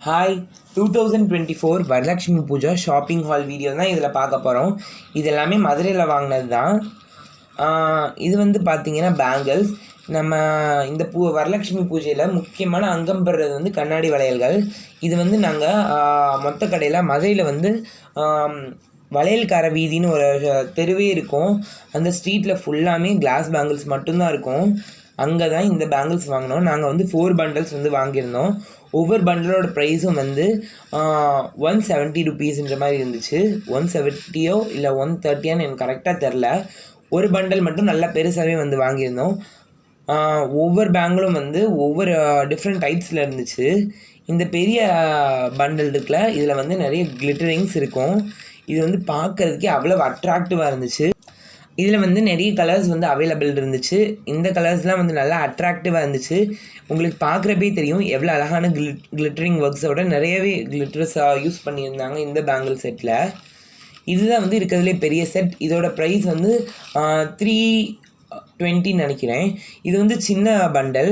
Hi 2024 Varalakshmi Puja shopping hall video தான் இதில் பார்க்க போகிறோம். இது எல்லாமே மதுரையில் வாங்கினது தான். இது வந்து பார்த்திங்கன்னா பேங்கிள்ஸ். நம்ம இந்த வரலட்சுமி பூஜையில் முக்கியமான அங்கம் பெறுறது வந்து கண்ணாடி வளையல்கள். இது வந்து நாங்கள் மொத்த கடையில் மதுரையில் வந்து வளையல்கார வீதின்னு ஒரு தெருவே இருக்கும். அந்த ஸ்ட்ரீட்டில் ஃபுல்லாமே கிளாஸ் பேங்கிள்ஸ் மட்டும்தான் இருக்கும். அங்கே தான் இந்த பேங்கிள்ஸ் வாங்கினோம். நாங்கள் வந்து 4 பண்டல்ஸ் வந்து வாங்கியிருந்தோம். ஒவ்வொரு பண்டலோட ப்ரைஸும் வந்து 170 ருபீஸ்ன்ற மாதிரி இருந்துச்சு. 170 இல்லை 130 எனக்கு கரெக்டாக தெரில. ஒரு பண்டல் மட்டும் நல்லா பெருசாகவே வந்து வாங்கியிருந்தோம். ஒவ்வொரு பேங்கிளும் வந்து ஒவ்வொரு டிஃப்ரெண்ட் டைப்ஸில் இருந்துச்சு. இந்த பெரிய பண்டல் இருக்குல்ல, இதில் வந்து நிறைய கிளிட்டரிங்ஸ் இருக்கும். இது வந்து பார்க்குறதுக்கே அவ்வளோ அட்ராக்டிவாக இருந்துச்சு. இதில் வந்து நிறைய கலர்ஸ் வந்து அவைலபிள் இருந்துச்சு. இந்த கலர்ஸ்லாம் வந்து நல்லா அட்ராக்டிவாக இருந்துச்சு. உங்களுக்கு பார்க்குறப்பே தெரியும் எவ்வளோ அழகான கிளிட்டரிங் ஒர்க்ஸோட நிறையவே கிளிட்டர்ஸாக யூஸ் பண்ணியிருந்தாங்க இந்த பேங்கிள் செட்டில். இதுதான் வந்து இருக்கிறதுலே பெரிய செட். இதோட ப்ரைஸ் வந்து 320 நினைக்கிறேன். இது வந்து சின்ன பண்டல்.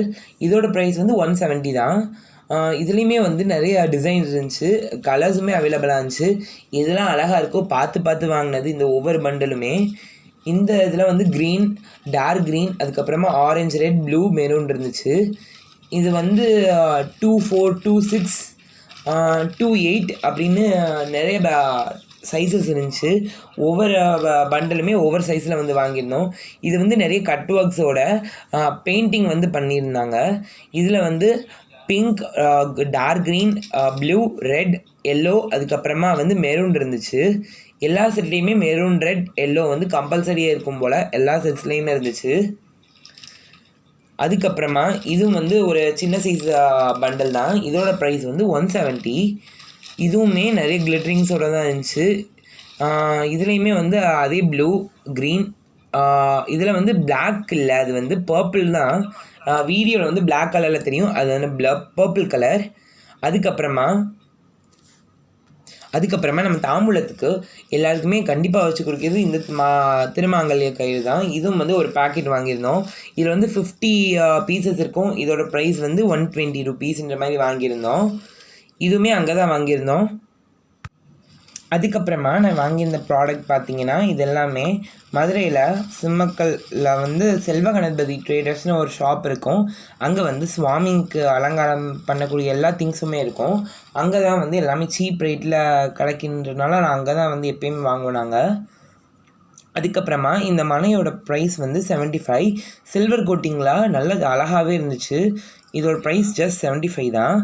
இதோட ப்ரைஸ் வந்து 170 தான். இதுலேயுமே வந்து நிறைய டிசைன் இருந்துச்சு, கலர்ஸுமே அவைலபிளாக இருந்துச்சு. எதெல்லாம் அழகாக இருக்கோ பார்த்து வாங்கினது இந்த ஒவ்வொரு பண்டலுமே. இந்த இதில் வந்து க்ரீன், டார்க் க்ரீன், அதுக்கப்புறமா ஆரஞ்சு, ரெட், ப்ளூ, மெரூன் இருந்துச்சு. இது வந்து 24, 26, 28 அப்படின்னு நிறைய சைஸஸ் இருந்துச்சு. ஒவ்வொரு பண்டலுமே ஒவ்வொரு சைஸில் வந்து வாங்கியிருந்தோம். இது வந்து நிறைய கட் ஒர்க்ஸோட பெயிண்டிங் வந்து பண்ணியிருந்தாங்க. இதில் வந்து pink, dark green, blue, red, yellow, அதுக்கப்புறமா வந்து மெரூன் இருந்துச்சு. எல்லா செட்லேயுமே மெரூன், ரெட், எல்லோ வந்து கம்பல்சரியாக இருக்கும் போல் எல்லா செட்ஸ்லேயுமே இருந்துச்சு. அதுக்கப்புறமா இதுவும் வந்து ஒரு சின்ன சைஸ் பண்டல் தான். இதோட ப்ரைஸ் வந்து 170. இதுவுமே நிறைய கிளிட்டரிங்ஸோடு தான் இருந்துச்சு. இதுலேயுமே வந்து அதே ப்ளூ, க்ரீன், இதில் வந்து பிளாக் இல்லை, அது வந்து பர்பிள் தான். வீடியோவில் வந்து பிளாக் கலரில் தெரியும், அது வந்து பர்பிள் கலர். அதுக்கப்புறமா நம்ம தாம்பூலத்துக்கு எல்லாருக்குமே கண்டிப்பாக வச்சு கொடுக்குறது இந்த திருமாங்கல்ய கயிறு தான். இதுவும் வந்து ஒரு பேக்கெட் வாங்கியிருந்தோம். இதில் வந்து 50 பீசஸ் இருக்கும். இதோட ப்ரைஸ் வந்து 120 ருபீஸ்ன்ற மாதிரி வாங்கியிருந்தோம். இதுவுமே அங்கே தான் வாங்கியிருந்தோம். அதுக்கப்புறமா நான் வாங்கியிருந்த ப்ராடக்ட் பார்த்திங்கன்னா இது எல்லாமே மதுரையில் சிம்மக்கல்லில் வந்து செல்வ கணபதி ட்ரேடர்ஸ்னு ஒரு ஷாப் இருக்கும். அங்கே வந்து சுவாமிக்கு அலங்காரம் பண்ணக்கூடிய எல்லா திங்ஸுமே இருக்கும். அங்கே தான் வந்து எல்லாமே சீப் ரேட்டில் கிடைக்கின்றனால நான் அங்கே தான் வந்து எப்பயுமே வாங்குவாங்க. அதுக்கப்புறமா இந்த மனையோட ப்ரைஸ் வந்து 75. சில்வர் கோட்டிங்கில் நல்லது அழகாகவே இருந்துச்சு. இதோட ப்ரைஸ் ஜஸ்ட் 75 தான்.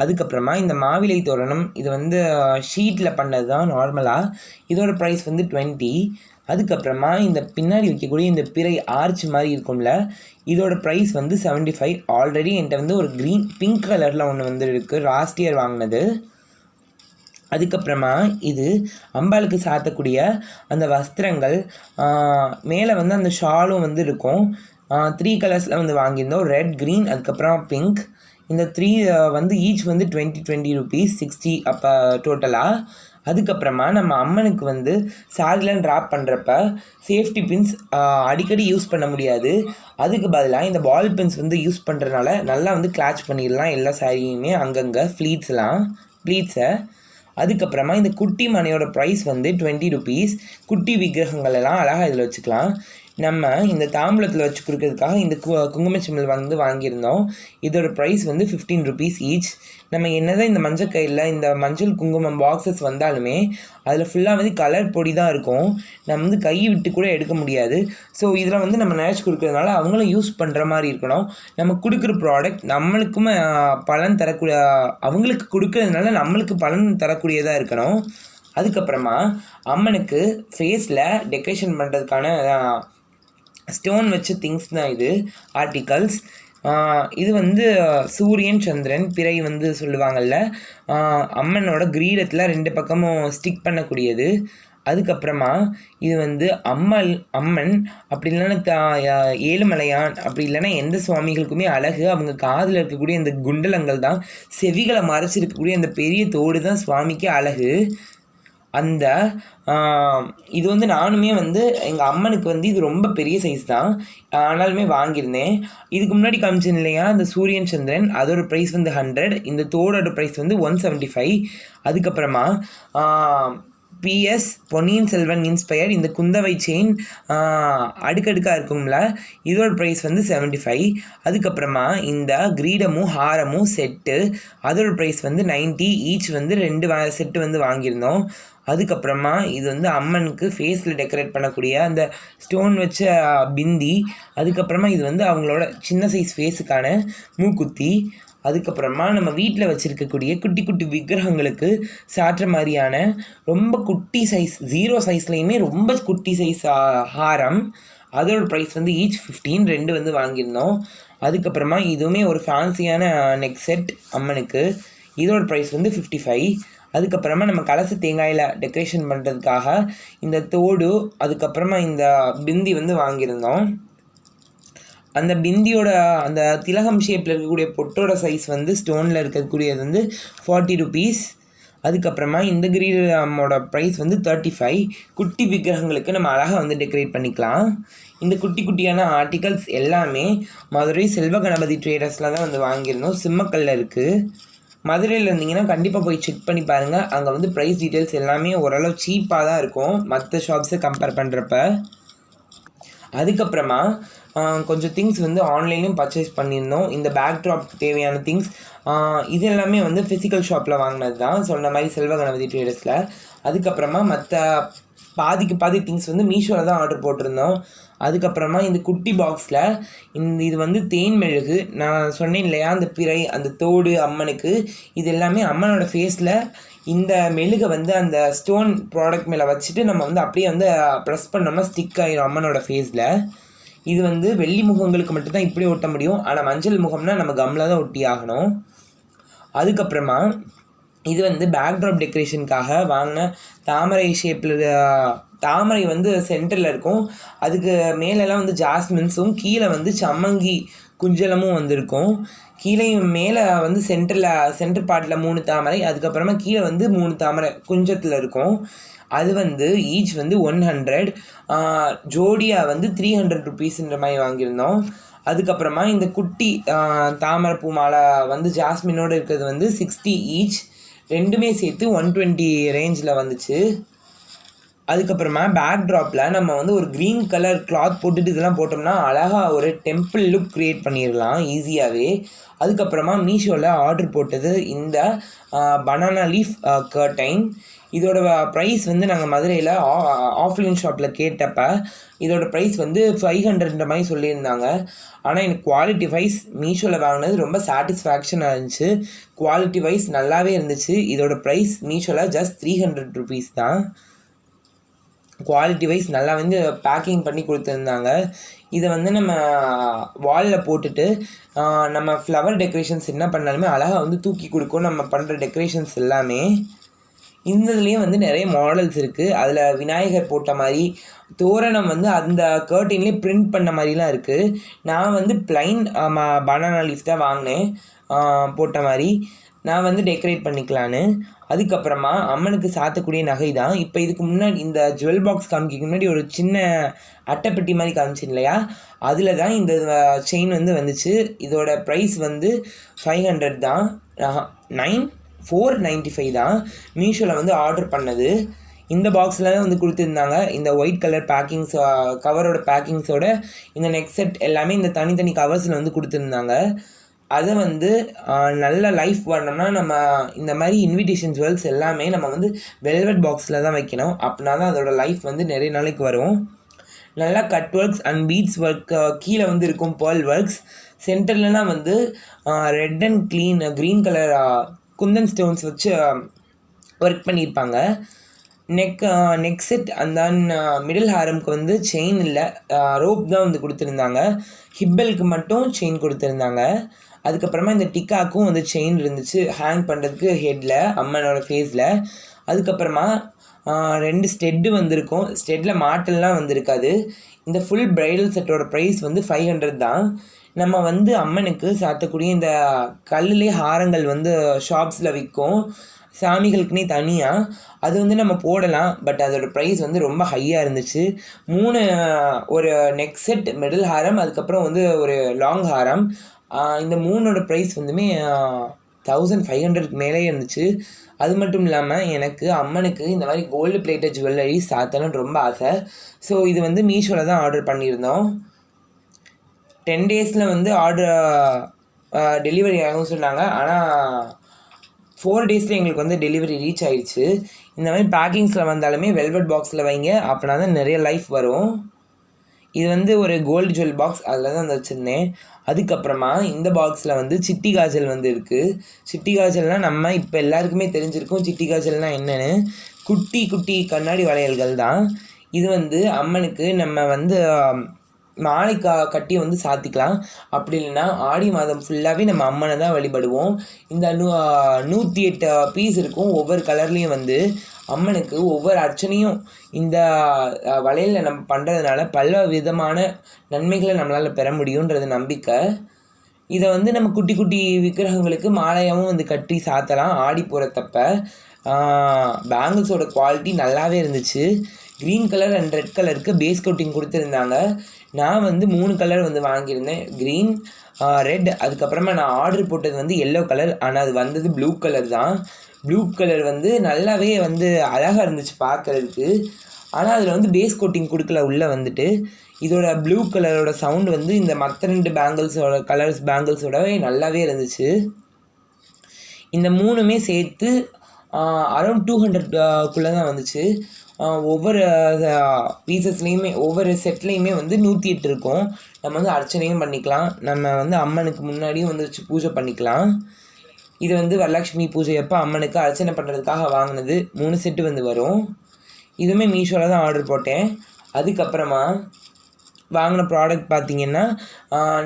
அதுக்கப்புறமா இந்த மாவிலை தோரணம், இது வந்து ஷீட்டில் பண்ணது தான் நார்மலாக. இதோட ப்ரைஸ் வந்து 20. அதுக்கப்புறமா இந்த பின்னாடி வைக்கக்கூடிய இந்த பிறை ஆர்ச் மாதிரி இருக்கும்ல, இதோட ப்ரைஸ் வந்து 75. ஆல்ரெடி என்கிட்ட வந்து ஒரு பிங்க் கலரில் ஒன்று வந்து இருக்குது, லாஸ்ட் இயர் வாங்கினது. அதுக்கப்புறமா இது அம்பாளுக்கு சாத்தக்கூடிய அந்த வஸ்திரங்கள், மேலே வந்து அந்த ஷாலும் வந்து இருக்கும். 3 கலர்ஸில் வந்து வாங்கியிருந்தோம், ரெட், க்ரீன், அதுக்கப்புறம் பிங்க். இந்த 3 வந்து ஈச் வந்து 20 ருபீஸ், 60 அப்போ டோட்டலாக. அதுக்கப்புறமா நம்ம அம்மனுக்கு வந்து சாரிலாம் ட்ராப் பண்ணுறப்ப சேஃப்டி பின்ஸ் அடிக்கடி யூஸ் பண்ண முடியாது. அதுக்கு பதிலாக இந்த பால் பின்ஸ் வந்து யூஸ் பண்ணுறதுனால நல்லா வந்து கிளாச் பண்ணிடலாம் எல்லா சாரியுமே அங்கங்கே ப்ளீட்ஸை. அதுக்கப்புறமா இந்த குட்டி மனையோட ப்ரைஸ் வந்து 20 ருபீஸ். குட்டி விக்கிரகங்கள் எல்லாம் அழகாக இதில் வச்சுக்கலாம். நம்ம இந்த தாம்பூலத்தில் வச்சு கொடுக்கறதுக்காக இந்த குங்குமச்சிமிழ் வந்து வாங்கியிருந்தோம். இதோட ப்ரைஸ் வந்து 15 ருபீஸ் ஈச். நம்ம என்னதான் இந்த மஞ்சள் கையில் இந்த மஞ்சள் குங்குமம் பாக்ஸஸ் வந்தாலுமே அதில் ஃபுல்லாக வந்து கலர் பொடி தான் இருக்கும். நம்ம வந்து கை விட்டு கூட எடுக்க முடியாது. ஸோ இதில் வந்து நம்ம நினச்சி கொடுக்கறதுனால அவங்களும் யூஸ் பண்ணுற மாதிரி இருக்கணும். நம்ம கொடுக்குற ப்ராடக்ட் நம்மளுக்கும் பலன் தரக்கூடிய, அவங்களுக்கு கொடுக்கறதுனால நம்மளுக்கு பலன் தரக்கூடியதாக இருக்கணும். அதுக்கப்புறமா அம்மனுக்கு ஃபேஸில் டெக்கரேஷன் பண்ணுறதுக்கான ஸ்டோன் வச்ச திங்ஸ் தான் இது, ஆர்டிகல்ஸ். இது வந்து சூரியன், சந்திரன், பிறை வந்து சொல்லுவாங்கள்ல, அம்மனோட கிரீடத்தில் 2 பக்கமும் ஸ்டிக் பண்ணக்கூடியது. அதுக்கப்புறமா இது வந்து அம்மன் அப்படி இல்லைன்னா ஏழுமலையான், அப்படி இல்லைன்னா எந்த சுவாமிகளுக்குமே அழகு அவங்க காதில் இருக்கக்கூடிய இந்த குண்டலங்கள் தான். செவிகளை மறைச்சிருக்கக்கூடிய அந்த பெரிய தோடு தான் சுவாமிக்கு அழகு. அந்த இது வந்து நானுமே வந்து எங்கள் அம்மனுக்கு வந்து இது ரொம்ப பெரிய சைஸ் தான், ஆனாலுமே வாங்கியிருந்தேன். இதுக்கு முன்னாடி காமிச்சேன் இல்லையா அந்த சூரியன் சந்திரன், அதோட ப்ரைஸ் வந்து 100, இந்த தோடோட ப்ரைஸ் வந்து 175. அதுக்கப்புறமா பிஎஸ் பொன்னியின் செல்வன் இன்ஸ்பயர்ட் இந்த குந்தவை செயின் அடுக்கடுக்காக இருக்கும்ல, இதோட ப்ரைஸ் வந்து 75. அதுக்கப்புறமா இந்த கிரீடமும் ஹாரமும் செட்டு, அதோட ப்ரைஸ் வந்து 90 ஈச், வந்து 2 செட்டு வந்து வாங்கியிருந்தோம். அதுக்கப்புறமா இது வந்து அம்மனுக்கு ஃபேஸில் டெக்கரேட் பண்ணக்கூடிய அந்த ஸ்டோன் வச்ச பிந்தி. அதுக்கப்புறமா இது வந்து அவங்களோட சின்ன சைஸ் ஃபேஸுக்கான மூக்குத்தி. அதுக்கப்புறமா நம்ம வீட்டில் வச்சுருக்கக்கூடிய குட்டி குட்டி விக்கிரகங்களுக்கு சாற்ற மாதிரியான ரொம்ப குட்டி சைஸ் 0 சைஸ்லேயுமே ரொம்ப குட்டி சைஸ் ஹாரம், அதோட ப்ரைஸ் வந்து ஈச் 15, 2 வந்து வாங்கியிருந்தோம். அதுக்கப்புறமா இதுவுமே ஒரு ஃபேன்சியான நெக் செட் அம்மனுக்கு, இதோட ப்ரைஸ் வந்து 55. அதுக்கப்புறமா நம்ம கலச தேங்காயில் டெக்கரேஷன் பண்ணுறதுக்காக இந்த தோடு, அதுக்கப்புறமா இந்த பிந்தி வந்து வாங்கியிருந்தோம். அந்த பிந்தியோட அந்த திலகம் ஷேப்பில் இருக்கக்கூடிய பொட்டோட சைஸ் வந்து ஸ்டோனில் இருக்கக்கூடியது வந்து 40 ருபீஸ். அதுக்கப்புறமா இந்த கிரீடமோட ப்ரைஸ் வந்து 35. குட்டி விக்கிரகங்களுக்கு நம்ம அழகாக வந்து டெக்கரேட் பண்ணிக்கலாம். இந்த குட்டி குட்டியான ஆர்டிகல்ஸ் எல்லாமே மதுரை செல்வ கணபதி ட்ரேடர்ஸில் தான் வந்து வாங்கியிருந்தோம். சிம்மக்கல்ல இருக்குது. மதுரையில் இருந்தீங்கன்னா கண்டிப்பாக போய் செக் பண்ணி பாருங்கள். அங்கே வந்து ப்ரைஸ் டீட்டெயில்ஸ் எல்லாமே ஓரளவு சீப்பாக தான் இருக்கும் மற்ற ஷாப்ஸை கம்பேர் பண்ணுறப்ப. அதுக்கப்புறமா கொஞ்சம் திங்ஸ் வந்து ஆன்லைன்லேயும் பர்ச்சேஸ் பண்ணியிருந்தோம். இந்த பேக் ட்ராப்க்கு தேவையான திங்ஸ் இது எல்லாமே வந்து ஃபிசிக்கல் ஷாப்பில் வாங்கினது தான், சொன்ன மாதிரி செல்வ கணபதி ட்ரேடர்ஸில். அதுக்கப்புறமா மற்ற பாதிக்கு பாதி திங்ஸ் வந்து மீஷோவில் தான் ஆர்டர் போட்டிருந்தோம். அதுக்கப்புறமா இந்த குட்டி பாக்ஸில் இது வந்து தேன் மெழுகு, நான் சொன்னேன் இல்லையா அந்த பிறை, அந்த தோடு அம்மனுக்கு, இது எல்லாமே அம்மனோட ஃபேஸில் இந்த மெழுகை வந்து அந்த ஸ்டோன் ப்ராடக்ட் மேலே வச்சுட்டு நம்ம வந்து அப்படியே வந்து ப்ரெஸ் பண்ணோம்னா ஸ்டிக் ஆகிடும் அம்மனோட ஃபேஸில். இது வந்து வெள்ளி முகங்களுக்கு மட்டும்தான் இப்படி ஒட்ட முடியும், ஆனால் மஞ்சள் முகம்னா நம்ம கம்மில் தான் ஒட்டி ஆகணும். அதுக்கப்புறமா இது வந்து பேக்ட்ராப் டெக்கரேஷனுக்காக வாங்கின தாமரை ஷேப்பில், தாமரை வந்து சென்டரில் இருக்கும், அதுக்கு மேலெல்லாம் வந்து ஜாஸ்மின்ஸும் கீழே வந்து சம்மங்கி குஞ்சலமும் வந்திருக்கும். கீழே மேலே வந்து சென்டர் பார்ட்டில் 3 தாமரை, அதுக்கப்புறமா கீழே வந்து 3 தாமரை குஞ்சத்தில் இருக்கும். அது வந்து ஈச் வந்து 100, ஜோடியாக வந்து 300 ருபீஸ்ன்ற மாதிரி வாங்கியிருந்தோம். அதுக்கப்புறமா இந்த குட்டி தாமரை பூ மாலை வந்து ஜாஸ்மினோடு இருக்கிறது வந்து 60 ஈச், ரெண்டுமே சேர்த்து 120 ரேஞ்சில் வந்துச்சு. அதுக்கப்புறமா பேக் ட்ராப்பில் நம்ம வந்து ஒரு க்ரீன் கலர் கிளாத் போட்டுட்டு இதெல்லாம் போட்டோம்னா அழகாக ஒரு டெம்பிள் லுக் க்ரியேட் பண்ணிடலாம் ஈஸியாகவே. அதுக்கப்புறமா மீஷோவில் ஆர்டர் போட்டது இந்த பனானா லீஃப் கர்டைன். இதோட ப்ரைஸ் வந்து நாங்கள் மதுரையில் ஆஃப்லைன் ஷாப்பில் கேட்டப்போ இதோட ப்ரைஸ் வந்து 500ன்ற மாதிரி சொல்லியிருந்தாங்க. ஆனால் எனக்கு குவாலிட்டி வைஸ் மீஷோவில் வாங்கினது ரொம்ப சாட்டிஸ்ஃபேக்ஷனாக இருந்துச்சு. குவாலிட்டி வைஸ் நல்லாவே இருந்துச்சு. இதோட ப்ரைஸ் மீஷோவில் ஜஸ்ட் 300 ருபீஸ் தான். குவாலிட்டி வைஸ் நல்லா வந்து பேக்கிங் பண்ணி கொடுத்துருந்தாங்க. இதை வந்து நம்ம வாலில் போட்டுட்டு நம்ம ஃப்ளவர் டெக்கரேஷன்ஸ் என்ன பண்ணாலுமே அழகாக வந்து தூக்கி கொடுக்கும் நம்ம பண்ணுற டெக்கரேஷன்ஸ் எல்லாமே. இந்த இதுலேயே வந்து நிறைய மாடல்ஸ் இருக்குது. அதில் விநாயகர் போட்ட மாதிரி தோரணம் வந்து அந்த கர்டைன்லேயே பிரிண்ட் பண்ண மாதிரிலாம் இருக்குது. நான் வந்து ப்ளைன் பனானா லீஃப் தான் வாங்கினேன் போட்ட மாதிரி, நான் வந்து டெக்கரேட் பண்ணிக்கலான்னு. அதுக்கப்புறமா அம்மனுக்கு சாத்தக்கூடிய நகை தான். இப்போ இதுக்கு முன்னாடி இந்த ஜுவல் பாக்ஸ் காமிக்க முன்னாடி ஒரு சின்ன அட்டைப்பெட்டி மாதிரி காமிச்சின் இல்லையா, அதில் தான் இந்த செயின் வந்து வந்துச்சு. இதோட ப்ரைஸ் வந்து 500 தான், 495 தான் மீஷோவில் வந்து ஆர்டர் பண்ணது. இந்த பாக்ஸில் தான் வந்து கொடுத்துருந்தாங்க. இந்த ஒயிட் கலர் பேக்கிங்ஸ் கவரோட பேக்கிங்ஸோட இந்த நெக் செட் எல்லாமே இந்த தனித்தனி கவர்ஸில் வந்து கொடுத்துருந்தாங்க. அதை வந்து நல்ல லைஃப் வரணும்னா நம்ம இந்த மாதிரி இன்விடேஷன் ஜுவல்ஸ் எல்லாமே நம்ம வந்து வெல்வெட் பாக்ஸில் தான் வைக்கணும். அப்படின்னா தான் அதோட லைஃப் வந்து நிறைய நாளைக்கு வரும். நல்லா cut works and beads work கீழே வந்து இருக்கும், பேர்ல் ஒர்க்ஸ் சென்டர்லலாம் வந்து red and green colour kundan stones வச்சு ஒர்க் பண்ணியிருப்பாங்க. நெக் செட் அந்த மிடில் ஹாரம்க்கு வந்து செயின் இல்லை, ரோப் தான் வந்து கொடுத்துருந்தாங்க. ஹிப்பலுக்கு மட்டும் செயின் கொடுத்துருந்தாங்க. அதுக்கப்புறமா இந்த டிக்காக்கும் வந்து செயின் இருந்துச்சு ஹேங் பண்ணுறதுக்கு ஹெட்டில் அம்மனோட ஃபேஸில். அதுக்கப்புறமா 2 ஸ்டெட்டு வந்திருக்கும், ஸ்டெட்டில் மாட்டெல்லாம் வந்திருக்காது. இந்த ஃபுல் ப்ரைடல் செட்டோட ப்ரைஸ் வந்து 500 தான். நம்ம வந்து அம்மனுக்கு சாத்தக்கூடிய இந்த கல்லுலேயே ஹாரங்கள் வந்து ஷாப்ஸில் விற்கும். சாமிகளுக்குனே தனியாக அது வந்து நம்ம போடலாம். பட் அதோட ப்ரைஸ் வந்து ரொம்ப ஹையாக இருந்துச்சு. 3 ஒரு நெக் செட், மிடில் ஹாரம், அதுக்கப்புறம் வந்து ஒரு லாங் ஹாரம். இந்த 3ஓட ப்ரைஸ் வந்துமே 1500க்கு மேலே இருந்துச்சு. அது மட்டும் இல்லாமல் எனக்கு அம்மனுக்கு இந்த மாதிரி கோல்டு பிளேட்டட் ஜுவல்லரி சாத்தணும்னு ரொம்ப ஆசை. ஸோ இது வந்து மீஷோவில் தான் ஆர்டர் பண்ணியிருந்தோம். 10 டேஸில் வந்து டெலிவரி ஆகும்னு சொன்னாங்க. ஆனால் 4 டேஸில் எங்களுக்கு வந்து டெலிவரி ரீச் ஆயிடுச்சு. இந்த மாதிரி பேக்கிங்ஸில் வந்தாலுமே வெல்வெட் பாக்ஸில் வைங்க, அப்படின்னா தான் நிறைய லைஃப் வரும். இது வந்து ஒரு கோல்டு ஜுவல் பாக்ஸ், அதில் தான் வந்து வச்சுருந்தேன். அதுக்கப்புறமா இந்த பாக்ஸில் வந்து சிட்டி காஜல் வந்து இருக்குது. சிட்டி காஜல்னால் நம்ம இப்போ எல்லாருக்குமே தெரிஞ்சிருக்கும் சிட்டி காஜல்னால் என்னென்னு. குட்டி குட்டி கண்ணாடி வளையல்கள் தான். இது வந்து அம்மனுக்கு நம்ம வந்து மாலை கட்டி வந்து சாத்திக்கலாம். அப்படி இல்லைன்னா ஆடி மாதம் ஃபுல்லாகவே நம்ம அம்மனை தான் வழிபடுவோம். இந்த 108 பீஸ் இருக்கும். ஒவ்வொரு கலர்லேயும் வந்து அம்மனுக்கு ஒவ்வொரு அர்ச்சனையும் இந்த வளையலில் நம்ம பண்ணுறதுனால பல விதமான நன்மைகளை நம்மளால் பெற முடியுன்றது நம்பிக்கை. இதை வந்து நம்ம குட்டி குட்டி விக்கிரகங்களுக்கு மாலையாகவும் வந்து கட்டி சாத்தலாம் ஆடி போகிறத்தப்ப. பேங்கிள்ஸோட குவாலிட்டி நல்லாவே இருந்துச்சு. க்ரீன் கலர் அண்ட் ரெட் கலருக்கு பேஸ் கோட்டிங் கொடுத்துருந்தாங்க. நான் வந்து 3 கலர் வந்து வாங்கியிருந்தேன், க்ரீன், ரெட். அதுக்கப்புறமா நான் ஆர்டர் போட்டது வந்து எல்லோ கலர், ஆனால் அது வந்தது ப்ளூ கலர் தான். ப்ளூ கலர் வந்து நல்லாவே வந்து அழகாக இருந்துச்சு பார்க்குறதுக்கு. ஆனால் அதில் வந்து பேஸ் கோட்டிங் கொடுக்கல உள்ளே வந்துட்டு. இதோட ப்ளூ கலரோட சவுண்டு வந்து இந்த மற்ற 2 பேங்கிள்ஸோட பேங்கிள்ஸோடவே நல்லாவே இருந்துச்சு. இந்த 3மே சேர்த்து அரௌண்ட் 200க்குள்ளே தான் வந்துச்சு. ஒவ்வொரு பீசஸ்லேயுமே ஒவ்வொரு செட்லேயுமே வந்து 108 இருக்கும். நம்ம வந்து அர்ச்சனையும் பண்ணிக்கலாம், நம்ம வந்து அம்மனுக்கு முன்னாடியும் வந்து வச்சு பூஜை பண்ணிக்கலாம். இது வந்து வரலட்சுமி பூஜை அப்போ அம்மனுக்கு அர்ச்சனை பண்ணுறதுக்காக வாங்கினது. 3 செட்டு வந்து வரும். இதுவுமே மீஷோவில் தான் ஆர்டர் போட்டேன். அதுக்கப்புறமா வாங்கின ப்ராடக்ட் பார்த்திங்கன்னா,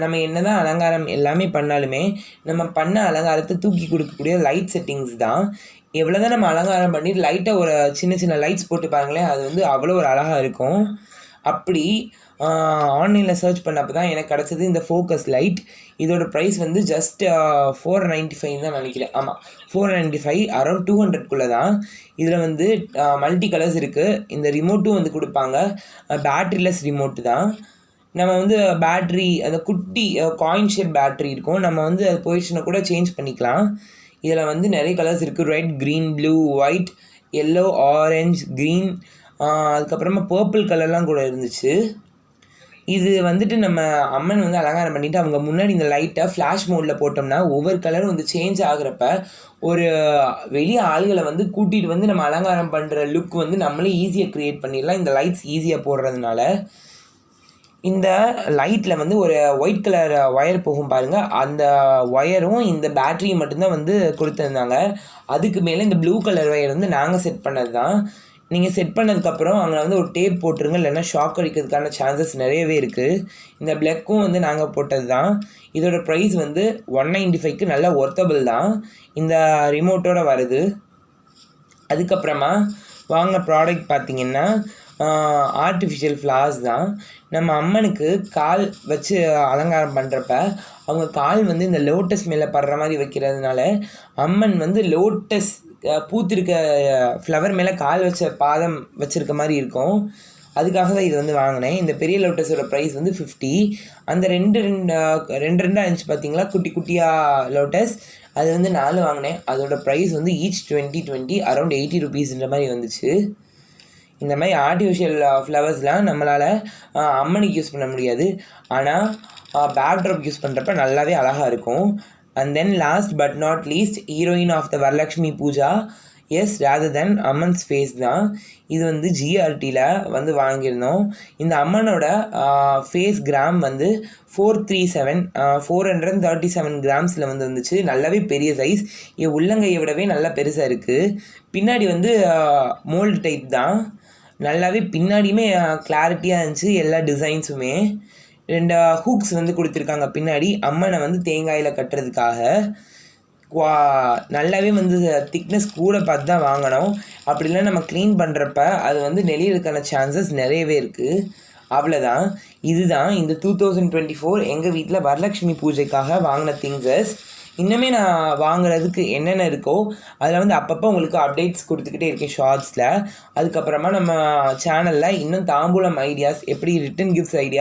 நம்ம என்ன தான் அலங்காரம் எல்லாமே பண்ணாலுமே நம்ம பண்ண அலங்காரத்தை தூக்கி கொடுக்கக்கூடிய லைட் செட்டிங்ஸ் தான். எவ்வளோ தான் நம்ம அலங்காரம் பண்ணி லைட்டாக ஒரு சின்ன சின்ன லைட்ஸ் போட்டு பாருங்களேன், அது வந்து அவ்வளோ ஒரு அழகாக இருக்கும். அப்படி ஆன்லைனில் சர்ச் பண்ணப்போ தான் எனக்கு கிடச்சது இந்த ஃபோக்கஸ் லைட். இதோட ப்ரைஸ் வந்து ஜஸ்ட் 495 தான் நினைக்கிறேன். ஆமாம், 495, அரௌண்ட் 200க்குள்ளே தான். இதில் வந்து மல்டி கலர்ஸ் இருக்குது. இந்த ரிமோட்டும் வந்து கொடுப்பாங்க. பேட்ரிலெஸ் ரிமோட்டு தான். நம்ம வந்து பேட்ரி அந்த குட்டி காயின் ஷேப் பேட்ரி இருக்கும். நம்ம வந்து அது பொசிஷனை கூட சேஞ்ச் பண்ணிக்கலாம். இதில் வந்து நிறைய கலர்ஸ் இருக்குது. Red, green, blue, white, yellow, orange, green, அதுக்கப்புறமா பர்பிள் கலர்லாம் கூட இருந்துச்சு. இது வந்துட்டு நம்ம அம்மன் வந்து அலங்காரம் பண்ணிவிட்டு அவங்க முன்னாடி இந்த லைட்டை ஃப்ளாஷ் மோடில் போட்டோம்னா ஒவ்வொரு கலரும் வந்து சேஞ்ச் ஆகுறப்ப ஒரு வெளியே ஆளுகளை வந்து கூட்டிகிட்டு வந்து நம்ம அலங்காரம் பண்ணுற லுக் வந்து நம்மளே ஈஸியாக க்ரியேட் பண்ணிடலாம் இந்த லைட்ஸ் ஈஸியாக போடுறதுனால. இந்த லைட்டில் வந்து ஒரு ஒயிட் கலர் ஒயர் போகும் பாருங்கள், அந்த ஒயரும் இந்த பேட்டரியும் மட்டும்தான் வந்து கொடுத்துருந்தாங்க. அதுக்கு மேலே இந்த ப்ளூ கலர் ஒயர் வந்து நாங்கள் செட் பண்ணது தான். நீங்கள் செட் பண்ணதுக்கப்புறம் அங்கே வந்து ஒரு டேப் போட்டுருங்க, இல்லைன்னா ஷாக் அடிக்கிறதுக்கான சான்சஸ் நிறையவே இருக்குது. இந்த பிளக்கும் வந்து நாங்கள் போட்டது தான். இதோட ப்ரைஸ் வந்து 195க்கு நல்லா ஒர்த்தபிள் தான். இந்த ரிமோட்டோடு வருது. அதுக்கப்புறமா வாங்கின ப்ராடக்ட் பார்த்திங்கன்னா ஆர்டிஃபிஷியல் ஃப்ளவர்ஸ் தான். நம்ம அம்மனுக்கு கால் வச்சு அலங்காரம் பண்ணுறப்ப அவங்க கால் வந்து இந்த லோட்டஸ் மேலே படுற மாதிரி வைக்கிறதுனால அம்மன் வந்து லோட்டஸ் பூத்திருக்க ஃப்ளவர் மேலே கால் வச்ச பாதம் வச்சுருக்க மாதிரி இருக்கும். அதுக்காக தான் இது வந்து வாங்கினேன். இந்த பெரிய லோட்டஸோட ப்ரைஸ் வந்து 50. அந்த ரெண்டு இருந்துச்சு பார்த்தீங்களா, குட்டி குட்டியாக லோட்டஸ், அது வந்து 4 வாங்கினேன். அதோட ப்ரைஸ் வந்து ஈச் 20 அரௌண்ட் 80 ருபீஸ்ன்ற மாதிரி வந்துச்சு. இந்த மாதிரி ஆர்டிஃபிஷியல் ஃப்ளவர்ஸ்லாம் நம்மளால் அம்மனுக்கு யூஸ் பண்ண முடியாது, ஆனால் பேக்ட்ராப் யூஸ் பண்ணுறப்ப நல்லாவே அழகாக இருக்கும். And then last but not least, heroine of the Varalakshmi Puja, yes rather than அம்மன்ஸ் ஃபேஸ் தான். இது வந்து ஜிஆர்டியில் வந்து வாங்கியிருந்தோம். இந்த அம்மனோட ஃபேஸ் கிராம் வந்து 437 கிராம்ஸில் வந்து வந்துச்சு. நல்லாவே பெரிய சைஸ், என் உள்ளங்கையை விடவே நல்லா பெருசாக இருக்குது. பின்னாடி வந்து மோல்டு டைப் தான். நல்லாவே பின்னாடியுமே கிளாரிட்டியாக இருந்துச்சு. எல்லா டிசைன்ஸுமே 2 ஹூக்ஸ் வந்து கொடுத்துருக்காங்க பின்னாடி அம்மனை வந்து தேங்காயில் கட்டுறதுக்காக. நல்லாவே வந்து திக்னஸ் கூட பார்த்து தான் வாங்கணும். அப்படிலாம் நம்ம க்ளீன் பண்ணுறப்ப அது வந்து நெளியறதுக்கான சான்சஸ் நிறையவே இருக்குது. அவ்வளோதான். இதுதான் இந்த 2024 எங்கள் வீட்டில் வரலட்சுமி பூஜைக்காக வாங்கின திங்ஸஸ். இன்னுமே நான் வாங்குறதுக்கு என்னென்ன இருக்கோ அதில் வந்து அப்பப்போ உங்களுக்கு அப்டேட்ஸ் கொடுத்துக்கிட்டே இருக்கேன் ஷார்ட்ஸில். அதுக்கப்புறமா நம்ம சேனலில் இன்னும் தாம்பூலம் ஐடியாஸ், எப்படி ரிட்டன் கிஃப்ட்ஸ் ஐடியா